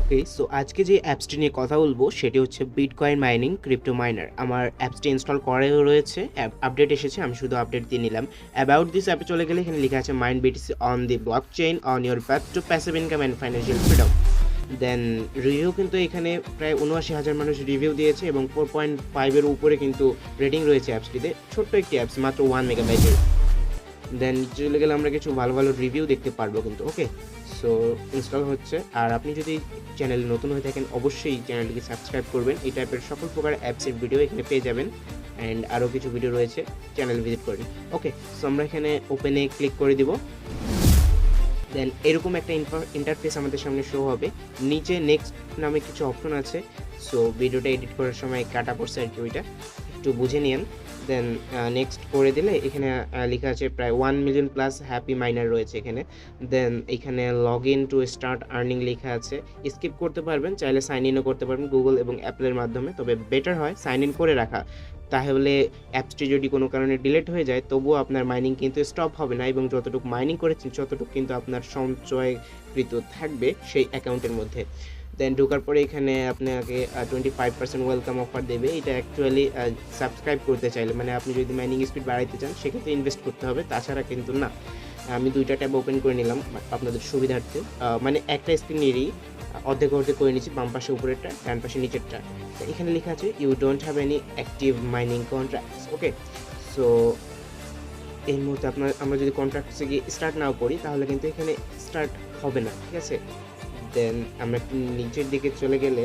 ওকে, so আজকে যে অ্যাপসটি নিয়ে কথা বলবো সেটি হচ্ছে বিটকয়েন মাইনিং ক্রিপ্টো মাইনার। আমার অ্যাপসটি ইনস্টল করাও রয়েছে, আপডেট এসেছে, আমি শুধু আপডেট দিয়ে নিলাম। অ্যাবাউট দিস অ্যাপে চলে গেলে এখানে লেখা আছে mind BTC on the blockchain on your path to passive income and financial freedom. Then review কিন্তু এখানে প্রায় ৭৯,০০০ মানুষ রিভিউ দিয়েছে এবং 4.5-এর উপরে কিন্তু রেটিং রয়েছে অ্যাপসটিতে। ছোট্ট একটি অ্যাপস, মাত্র 1 মেগাবাইটের। দেন চলে গেলে আমরা কিছু ভালো ভালো রিভিউ দেখতে পারবো কিন্তু। ওকে, সো ইনস্টল হচ্ছে। আর আপনি যদি চ্যানেলে নতুন হয়ে থাকেন অবশ্যই চ্যানেলটিকে সাবস্ক্রাইব করবেন। এই টাইপের সকল প্রকার অ্যাপসের ভিডিও এখানে পেয়ে যাবেন অ্যান্ড আরও কিছু ভিডিও রয়েছে, চ্যানেল ভিজিট করেন। ওকে, সো আমরা এখানে ওপেনে ক্লিক করে দিব। দেন এরকম একটা ইন্টারফেস আমাদের সামনে শো হবে। নিচে নেক্সট নামে কিছু অপশন আছে। সো ভিডিওটা এডিট করার সময় কাটা পড়ছে আর কি, ওইটা একটু বুঝে নিন। দেন নেক্সট করে দিলে এখানে লেখা আছে প্রায় 1 মিলিয়ন প্লাস হ্যাপি মাইনার রয়েছে এখানে। দেন এখানে log in to start earning লেখা আছে। স্কিপ করতে পারবেন, চাইলে সাইন ইনও করতে পারবেন গুগল এবং অ্যাপলের মাধ্যমে, তবে বেটার হয় সাইন ইন করে রাখা। তাহলে অ্যাপসটি যদি কোনো কারণে ডিলিট হয়ে যায় তবুও আপনার মাইনিং কিন্তু স্টপ হবে না এবং যতটুকু মাইনিং করেছেন ততটুকু কিন্তু আপনার সঞ্চয়কৃত থাকবে সেই অ্যাকাউন্টের মধ্যে। দেন ঢোকার পরে এখানে আপনাকে 25% ওয়েলকাম অফার দেবে। এটা অ্যাকচুয়ালি সাবস্ক্রাইব করতে চাইলে, মানে আপনি যদি মাইনিং স্পিড বাড়াইতে চান সেক্ষেত্রে ইনভেস্ট করতে হবে, তাছাড়া কিন্তু না। আমি দুইটা ট্যাব ওপেন করে নিলাম আপনাদের সুবিধার্থে। মানে একটা স্ক্রিনেরই অর্ধেক অর্ধেক করে নিচ্ছি, বাম পাশে উপরেরটা, ডান পাশে নিচেরটা। এখানে লেখা আছে you don't have any active mining contracts. Okay, so এই মুহূর্তে আমরা যদি কন্ট্রাক্টসে গিয়ে স্টার্ট নাও করি তাহলে কিন্তু এখানে স্টার্ট হবে না, ঠিক আছে। দেন আমরা একটু নিচের দিকে চলে গেলে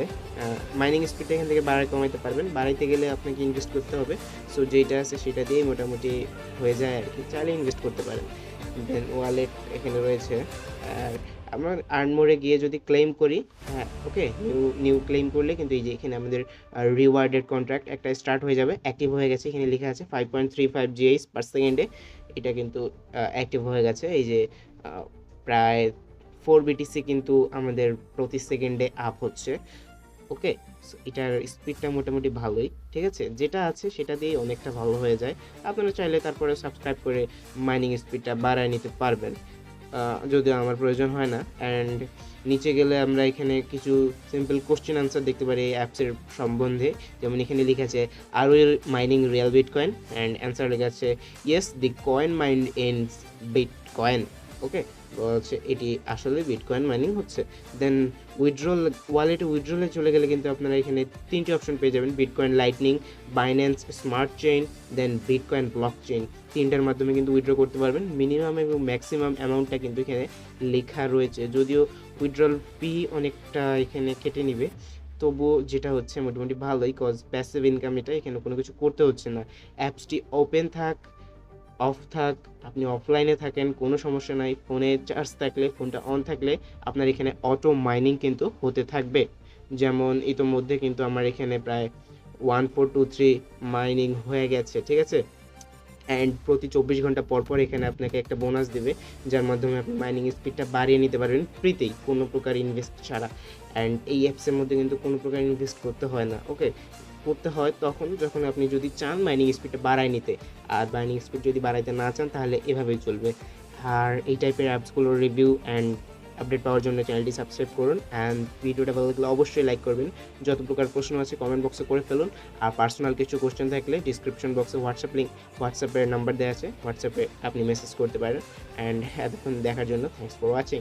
মাইনিং স্পিডটা এখান থেকে বাড়ায় কমাইতে পারবেন। বাড়াইতে গেলে আপনাকে ইনভেস্ট করতে হবে। সো যেটা আছে সেটা দিয়েই মোটামুটি হয়ে যায় আর কি, চাইলে ইনভেস্ট করতে পারেন। দেন ওয়ালেট এখানে রয়েছে। আর আমরা আর্ন মোডে গিয়ে যদি ক্লেম করি, হ্যাঁ ওকে, নিউ ক্লেম করলে কিন্তু এই যে এখানে আমাদের রিওয়ার্ডেড কন্ট্রাক্ট একটা স্টার্ট হয়ে যাবে, অ্যাক্টিভ হয়ে গেছে। এখানে লেখা আছে 5.35 জিএইচ পার সেকেন্ডে, এটা কিন্তু অ্যাক্টিভ হয়ে গেছে। এই যে প্রায় 4 বিটিসি কিন্তু আমাদের প্রতি সেকেন্ডে আপ হচ্ছে। ওকে, এটার স্পিডটা মোটামুটি ভালোই, ঠিক আছে, যেটা আছে সেটা দিয়েই অনেকটা ভালো হয়ে যায়। আপনারা চাইলে তারপরে সাবস্ক্রাইব করে মাইনিং স্পিডটা বাড়ায় নিতে পারবেন, যদিও আমার প্রয়োজন হয় না। অ্যান্ড নিচে গেলে আমরা এখানে কিছু সিম্পল কোশ্চেন আনসার দেখতে পারি এই অ্যাপসের সম্বন্ধে। যেমন এখানে লেখা আছে আর will mining real bitcoin, and answer লেখা আছে yes the coin mined in bitcoin. Okay, হচ্ছে এটি আসলে বিটকয়েন মাইনিং হচ্ছে। দেন উইথড্রল, ওয়ালেটে উইথড্রলে চলে গেলে কিন্তু আপনারা এখানে 3টি অপশন পেয়ে যাবেন, bitcoin lightning, Binance smart chain, then bitcoin blockchain. 3টার মাধ্যমে কিন্তু উইথড্র করতে পারবেন। মিনিমাম এবং ম্যাক্সিমাম অ্যামাউন্টটা কিন্তু এখানে লেখা রয়েছে, যদিও উইথড্রল ফি অনেকটা এখানে কেটে নিবে, তবুও যেটা হচ্ছে মোটামুটি ভালোই, কজ প্যাসিভ ইনকাম, এটা এখানে কোনো কিছু করতে হচ্ছে না। অ্যাপসটি ওপেন থাক অফ থাক, আপনি অফলাইনে থাকেন, কোনো সমস্যা নাই। ফোনে চার্জ থাকলে, ফোনটা অন থাকলে আপনার এখানে অটো মাইনিং কিন্তু হতে থাকবে। যেমন ইতোমধ্যে কিন্তু আমার এখানে প্রায় 1423 মাইনিং হয়ে গেছে, ঠিক আছে। অ্যান্ড প্রতি 24 ঘন্টা পর পর এখানে আপনাকে একটা বোনাস দেবে, যার মাধ্যমে আপনি মাইনিং স্পিডটা বাড়িয়ে নিতে পারবেন ফ্রিতেই, কোনো প্রকার ইনভেস্ট ছাড়া। অ্যান্ড এই অ্যাপসের মধ্যে কিন্তু কোনো প্রকার ইনভেস্ট করতে হয় না। ওকে, করতে হয় তখন যখন আপনি যদি চান মাইনিং স্পিডটা বাড়ায় নিতে, আর মাইনিং স্পিড যদি বাড়াইতে না চান তাহলে এভাবেই চলবে। আর এই টাইপের অ্যাপসগুলোর রিভিউ অ্যান্ড আপডেট পাওয়ার জন্য চ্যানেলটি সাবস্ক্রাইব করুন। অ্যান্ড ভিডিওটা ভালো লাগলে অবশ্যই লাইক করবেন। যত প্রকার প্রশ্ন আছে কমেন্ট বক্সে করে ফেলুন। আর পার্সোনাল কিছু কোশ্চেন থাকলে ডিসক্রিপশন বক্সে হোয়াটসঅ্যাপের নাম্বার দেওয়া আছে, হোয়াটসঅ্যাপে আপনি মেসেজ করতে পারেন। অ্যান্ড এতক্ষণ দেখার জন্য থ্যাংকস ফর ওয়াচিং।